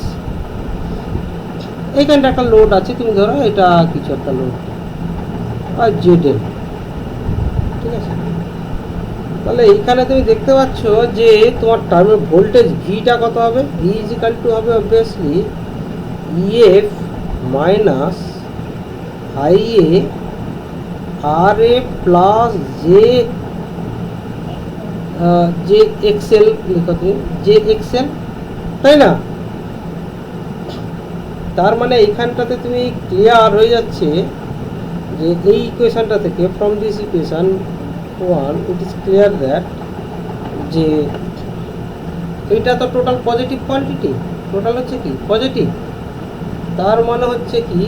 এইখানটা একটা লোড আছে, তুমি ধরো এটা কিছু একটা লোড আর জেড এল। ঠিক আছে, তাহলে এইখানে তুমি দেখতে পাচ্ছ যে তোমার টার্মিনাল ভোল্টেজ ভিটা কত হবে? ভি ইজ ইকাল টু হবে obviously EF minus I A R A plus J J XL, লিখো তুমি জে এক্সএল, তাই না? তার মানে এইখানটাতে তুমি ক্লিয়ার হয়ে যাচ্ছে যে এই ইকুয়েশনটা থেকে, from this equation 1 it is clear that যে এইটা তো টোটাল পজিটিভ কোয়ান্টিটি, টোটাল হচ্ছে কি পজিটিভ। তার মানে হচ্ছে কি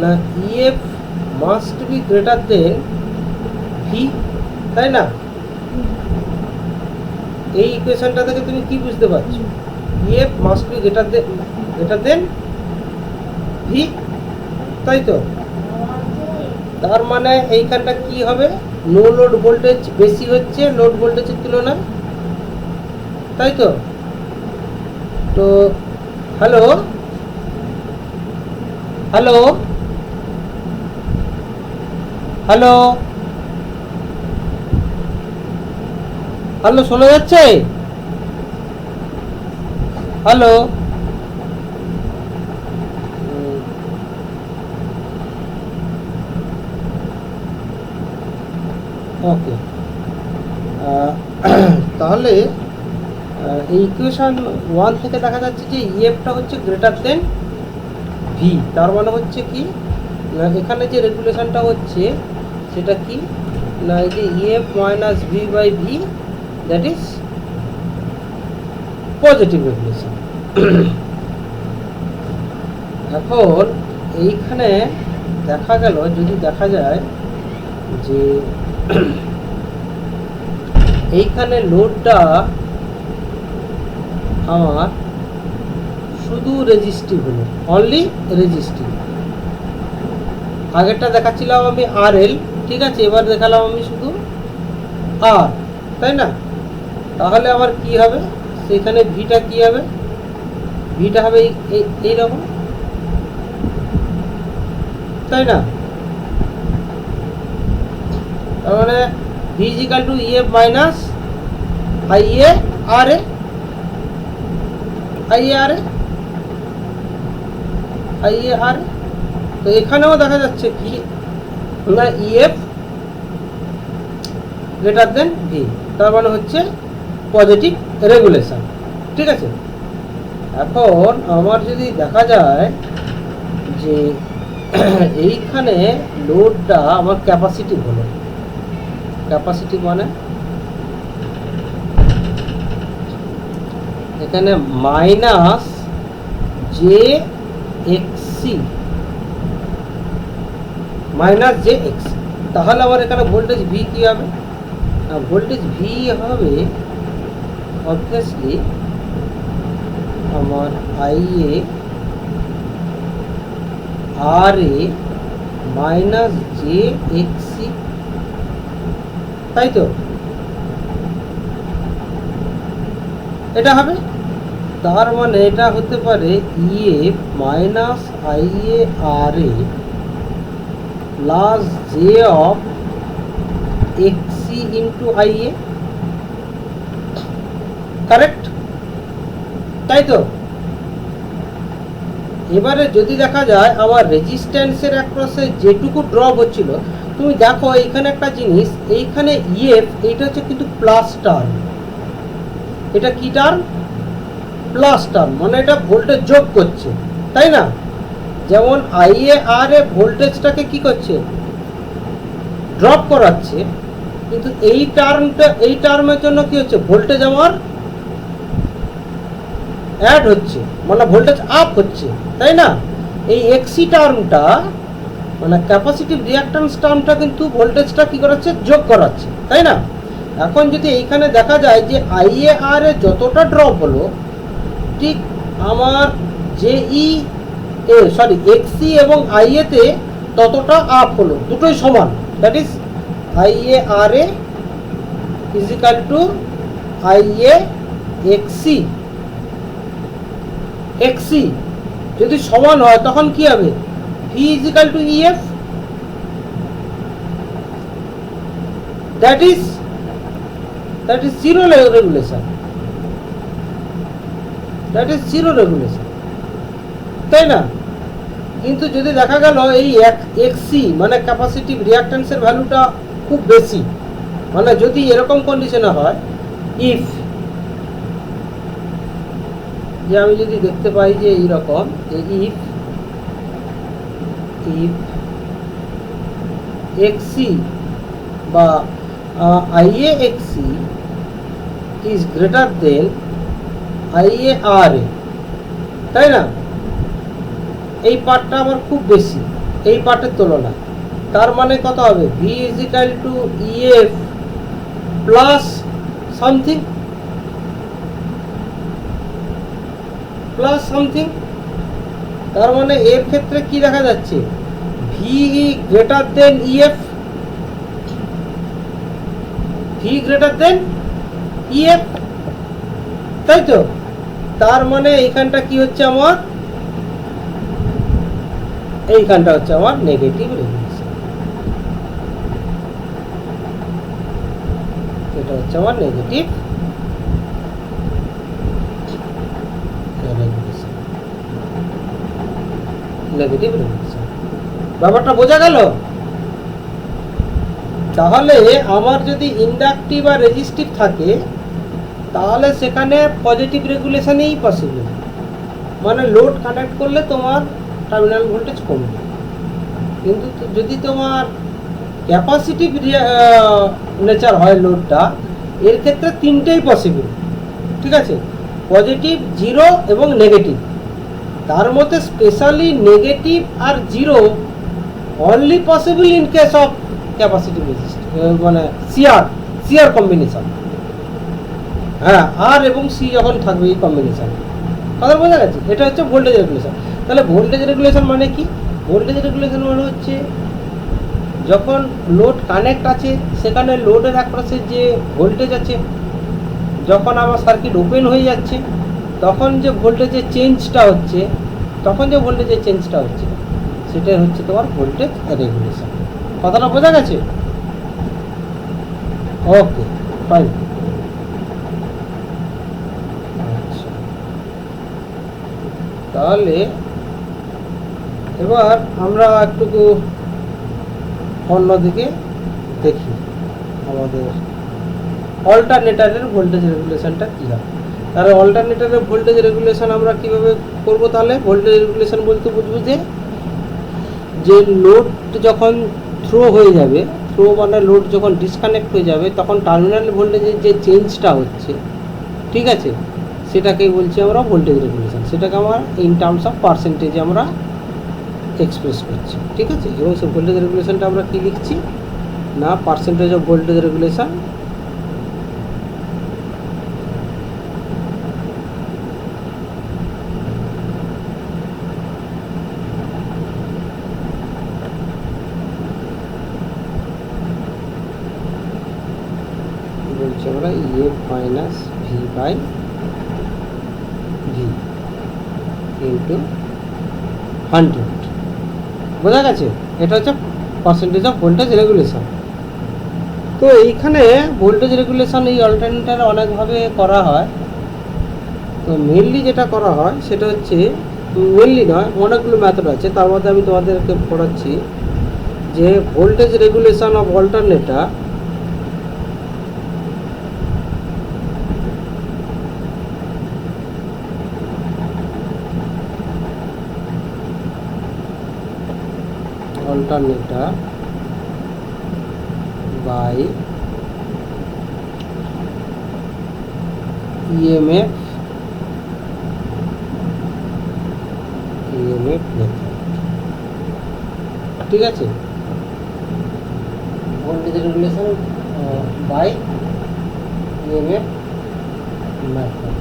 না, EF must be greater than V, তাই না? এই ইকুয়েশনটা থেকে তুমি কি বুঝতে পারছো? EF must be greater than V, তাই তো? তার মানে এইখানটা কি হবে, নো লোড ভোল্টেজ বেশি হচ্ছে লোড ভোল্টেজের তুলনায়, তাই তো? তো হ্যালো হ্যালো হ্যালো হ্যালো, শোনা যাচ্ছে? হ্যালো, ওকে। তাহলে এই ইকুয়েশন 1 থেকে দেখা যাচ্ছে যে ইএফটা হচ্ছে গ্রেটার দেন ভি। তার মানে হচ্ছে কি না, এখানে যে রেগুলেশনটা হচ্ছে সেটা কি না, এই যে EF minus V by V, that is positive regulation. এখন এইখানে দেখা গেল, যদি দেখা যায় যে এইখানে লোডটা আমার শুধু রেজিস্টিভ হলো, অনলি রেজিস্টিভ। আগেরটা দেখাচ্ছিলাম আমি আর এল, ঠিক আছে, এবার দেখালাম আমি শুধু আর, তাই না? তাহলে আবার কি হবে, সেখানে ভিটা কি হবে? ভিটা হবে এইরকম, তাই না? তার মানে V is equal to EF minus IA RA, তো এখানেও দেখা যাচ্ছে কি না EF গ্রেটার দেন V, তার মানে হচ্ছে পজিটিভ রেগুলেশন। ঠিক আছে, এখন আমার যদি দেখা যায় যে এইখানে লোডটা আমার ক্যাপাসিটি হলো, ক্যাপাসিটি মানে এখানে মাইনাস জে এক্সি, তাহলে আবার এখানে ভোল্টেজ ভি কি হবে? ভোল্টেজ ভি হবে অবভিয়াসলি আমার IA R A minus J XC, তাই তো? এটা হবে, তার মানে এটা হতে পারে EF minus IA R A plus J of XC into IA, correct? তাই তো? এবারে যদি দেখা যায় আমার রেজিস্ট্যান্সের অ্যাক্রসে যেটুকু ড্রপ হচ্ছিল, তুমি দেখো এইখানে একটা জিনিস, এইখানে ইএফ এইটা হচ্ছে কিন্তু প্লাস টার্ম, এটা কি টার্ম? প্লাস টার্ম, মানে এটা ভোল্টেজ যোগ করছে, তাই না? যেমন আইএ আর এ ভোল্টেজটাকে কি করছে? ড্রপ করাচ্ছে, কিন্তু এই টার্মের জন্য কি হচ্ছে? ভোল্টেজ আমার অ্যাড হচ্ছে, মানে ভোল্টেজ আপ হচ্ছে, তাই না? এই এক্সি টার্মটা মানে ক্যাপাসিটিভ রিঅ্যাক্ট্যান্স টার্মটা কিন্তু ভোল্টেজটা কি করাচ্ছে? যোগ করাচ্ছে, তাই না? এখন যদি এইখানে দেখা যায় যে আইএ আর এ যতটা ড্রপ হলো, ঠিক আমার এক্সি এবং আইএ তে ততটা আপ হলো, দুটোই সমান। That is IA R A is equal to IA XC. XC যদি সমান হয় তখন কি হবে? V is equal to EF, that is zero regulation, তাই না? কিন্তু যদি দেখা গেল এই এক্সি মানে ক্যাপাসিটিভ রিঅ্যাক্ট্যান্সের ভ্যালুটা খুব বেশি, মানে যদি এরকম কন্ডিশনে হয়, ইফ যে আমি যদি দেখতে পাই যে এইরকম ইফ এক্সি বা IA XC is greater than IA R A, তাই না? এই পার্টটা আমার খুব বেশি এই পার্টের তুলনায়, তার মানে কত হবে? V is equal to EF plus something, তার মানে এর ক্ষেত্রে কি দেখা যাচ্ছে? ভি গ্রেটার দেন ইএফ, তাই তো? তার মানে এইখানটা কি হচ্ছে আমার? এইখানটা হচ্ছে আমার নেগেটিভ রেগুলেশন, এটা হচ্ছে আমার নেগেটিভ রেগুলেশন। ব্যাপারটা বোঝা গেল? তাহলে আমার যদি ইন্ডাকটিভ আর রেজিস্টিভ থাকে, তাহলে সেখানে পজিটিভ রেগুলেশনই পসিবল, মানে লোড কানেক্ট করলে তোমার টার্মিনাল ভোল্টেজ কমবে। কিন্তু যদি তোমার ক্যাপাসিটিভ নেচার হয় লোডটা, এর ক্ষেত্রে তিনটেই পসিবল, ঠিক আছে? পজিটিভ, জিরো এবং নেগেটিভ। তার মধ্যে স্পেশালি নেগেটিভ আর zero only possible in case of capacitive মানে সিআর কম্বিনেশন। হ্যাঁ, আর এবং সি যখন থাকবে এই কম্বিনেশন, কথা বোঝা গেছে? এটা হচ্ছে ভোল্টেজ রেগুলেশন। তাহলে ভোল্টেজ রেগুলেশন মানে কি? ভোল্টেজ রেগুলেশন মানে হচ্ছে যখন লোড কানেক্ট আছে, সেখানে লোডের অ্যাক্রসে যে ভোল্টেজ আছে, যখন আমার সার্কিট ওপেন হয়ে যাচ্ছে, তখন যে ভোল্টেজের চেঞ্জটা হচ্ছে, সেটাই হচ্ছে তোমার ভোল্টেজ রেগুলেশন। কথাটা বোঝা গেছে? ওকে, ফাইন। আচ্ছা, তাহলে এবার আমরা একটু অন্যদিকে দেখি আমাদের অল্টারনেটরের ভোল্টেজ রেগুলেশনটা কী হয়। তাহলে অল্টারনেটরের ভোল্টেজ রেগুলেশন আমরা কীভাবে করব? তাহলে ভোল্টেজ রেগুলেশন বলতে বুঝবো যে লোড যখন থ্রো হয়ে যাবে, থ্রো মানে লোড যখন ডিসকানেক্ট হয়ে যাবে, তখন টার্মিনাল ভোল্টেজের যে চেঞ্জটা হচ্ছে, ঠিক আছে, সেটাকেই বলছি আমরা ভোল্টেজ রেগুলেশন। সেটাকে আমরা ইন টার্মস অফ পার্সেন্টেজে আমরা এক্সপ্রেস করছি, ঠিক আছে। এবং সেই ভোল্টেজ রেগুলেশনটা আমরা কী লিখছি না, পার্সেন্টেজ অফ ভোল্টেজ রেগুলেশন বলছি আমরা EF minus V by V into 100। বোঝা গেছে? এটা হচ্ছে পার্সেন্টেজ অফ ভোল্টেজ রেগুলেশন। তো এইখানে ভোল্টেজ রেগুলেশন এই অল্টারনেটরে অনেকভাবে করা হয়। তো মেনলি যেটা করা হয় সেটা হচ্ছে, মেনলি নয়, অনেকগুলো মেথড আছে, তার মধ্যে আমি তোমাদেরকে পড়াচ্ছি যে voltage regulation of alternator by EMF method, ঠিক আছে। Voltage regulation by EMF method,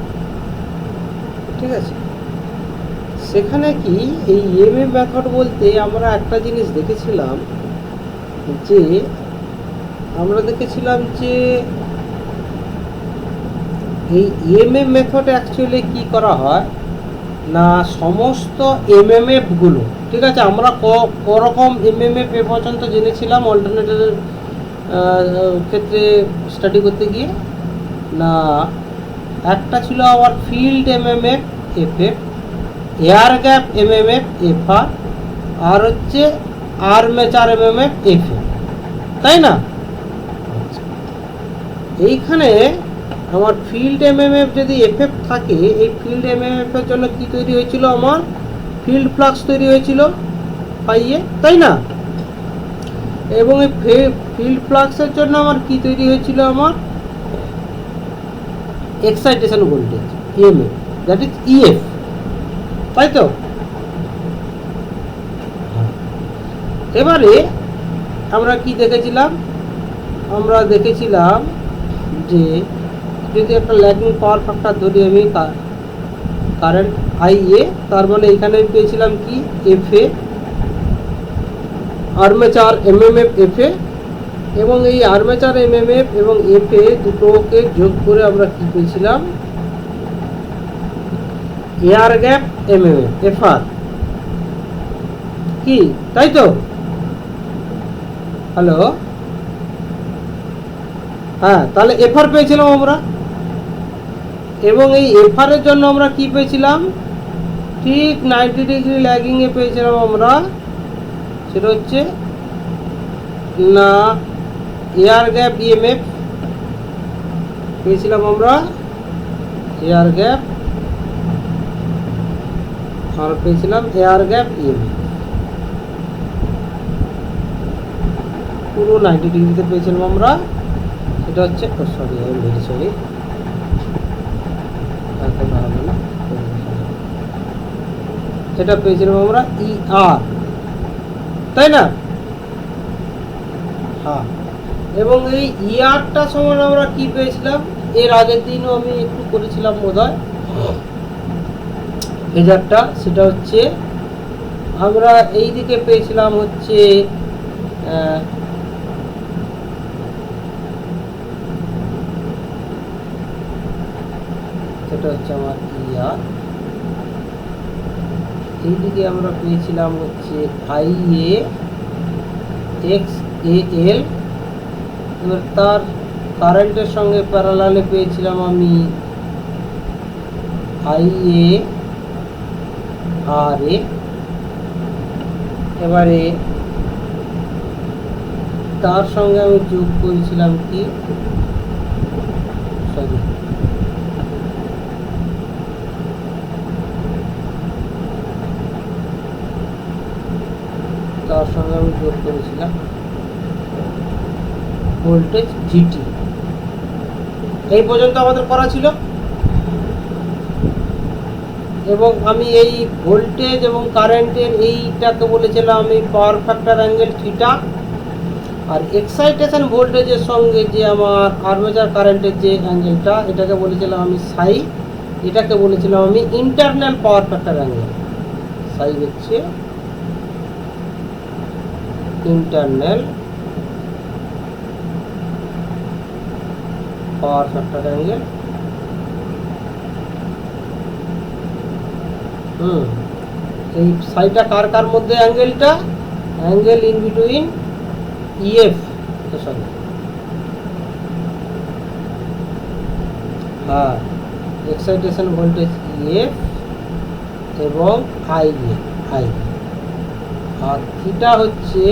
ঠিক আছে। সেখানে কি এই EMF মেথড বলতে আমরা একটা জিনিস দেখেছিলাম যে এই EMF মেথড অ্যাকচুয়ালি কি করা হয় না, সমস্ত MMF-গুলো, ঠিক আছে, আমরা করকম MMF এ পর্যন্ত জেনেছিলাম অল্টারনেটরের ক্ষেত্রে স্টাডি করতে গিয়ে না। একটা ছিল আমার field MMF FF, air gap MMF FR, আর হচ্ছে আর্মেচার MMF FA, তাই না? এইখানে আমার ফিল্ড MMF যদি FF থাকে, এই ফিল্ড MMF এর জন্য কি তৈরি হয়েছিল, আমার ফিল্ড ফ্লাক্স তৈরি হয়েছিল পাইয়ে, তাই না? এবং এই ফিল্ড ফ্লাক্সের জন্য আমার কি তৈরি হয়েছিল, আমার excitation voltage EMF, that is EF, তাই তো? এবারে আমরা কি দেখেছিলাম, আমরা দেখেছিলাম যে যদি একটা ল্যাগিং পাওয়ার ফ্যাক্টর ধরি আমি কারেন্ট IA, তার মানে এখানে পেয়েছিলাম কি FA, আর্মেচার MMF FA, এবং এই আর্মেচার MMF এবং FA দুটোকে যোগ করে আমরা কি পেয়েছিলাম, এয়ার গ্যাপ MMF FR, কি তাই তো? হ্যালো, হ্যাঁ, তাহলে FR পেয়েছিলাম আমরা, এবং এই FR এর জন্য আমরা কি পেয়েছিলাম, ঠিক 90 ডিগ্রি ল্যাগিং এ পেয়েছিলাম আমরা, সেটা হচ্ছে না এয়ার গ্যাপ EMF পেয়েছিলাম আমরা, এয়ার গ্যাপ, আর পেয়েছিলাম এয়ার গ্যাপ EMF, পুরো 90 ডিগ্রিতে পেয়েছিলাম আমরা। সেটা হচ্ছে, sorry, I am very sorry, হবে না, এটা পেয়েছিলাম আমরা ER, তাই না? হ্যাঁ, এবং এই ERটা সমান আমরা কি পেয়েছিলাম, এর আগের দিনও আমি একটু করেছিলাম বোধহয় ফেজারটা, সেটা হচ্ছে আমরা এই দিকে পেয়েছিলাম হচ্ছে এটা হচ্ছে আমার ER, এইদিকে আমরা পেয়েছিলাম হচ্ছে IA XAL, এবার তার কারেন্টের সঙ্গে প্যারালালে পেয়েছিলাম আমি IARA। এবারে তার সঙ্গে আমি যোগ করেছিলাম কি, সরি, তার সঙ্গে আমি যোগ করেছিলাম ভোল্টেজ VT। এই পর্যন্ত আমাদের করা ছিল, এবং আমি এই ভোল্টেজ এবং কারেন্টের এইটাকে বলেছিলাম আমি পাওয়ার ফ্যাক্টর অ্যাঙ্গেল থিটা, আর এক্সাইটেশন ভোল্টেজের সঙ্গে যে আমার আর্মেচার কারেন্টের যে অ্যাঙ্গেলটা, এটাকে বলেছিলাম আমি সাই, এটাকে বলেছিলাম আমি ইন্টারনাল পাওয়ার ফ্যাক্টর অ্যাঙ্গেল। সাই হচ্ছে ইন্টারনাল পাওয়ার ফ্যাক্টর অ্যাঙ্গেল। এই সাইটা কার কার মধ্যে অ্যাঙ্গেলটা, angle in between EF, sorry, হ্যাঁ, এক্সাইটেশন ভোল্টেজ EF এবং IA, আর থিটা হচ্ছে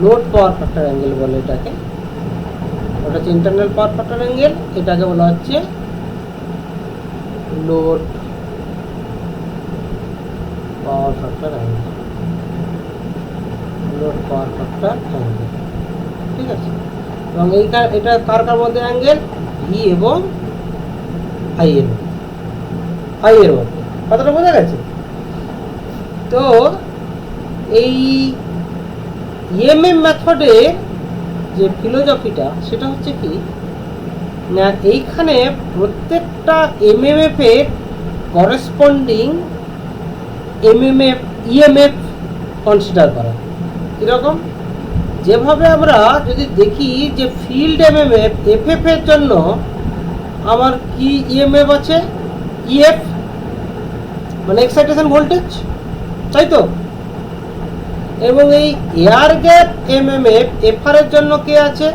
লোড পাওয়ার ফ্যাক্টর অ্যাঙ্গেল বলে এটাকে, ওটা হচ্ছে ইন্টারনাল পাওয়ার ফ্যাক্টর অ্যাঙ্গেল, এটাকে বলা হচ্ছে load power factor angle, load power factor angle, ঠিক আছে। এবং এইটা এটা কার কার মধ্যে অ্যাঙ্গেল, V এবং I এর মধ্যে, কথাটা বোঝা গেছে? তো এই EMM মেথডে যে ফিলোসফিটা, সেটা হচ্ছে কি না, এইখানে প্রত্যেকটা MMF এর করেসপন্ডিং EMF কনসিডার করা। কীরকম, যেভাবে আমরা যদি দেখি যে ফিল্ড MMF FF এর জন্য আমার কি EMF আছে, EF, মানে এক্সাইটেশন ভোল্টেজ, তাই তো। এবং এই এয়ার গ্যাপ MMF FR এর জন্য কে আছে,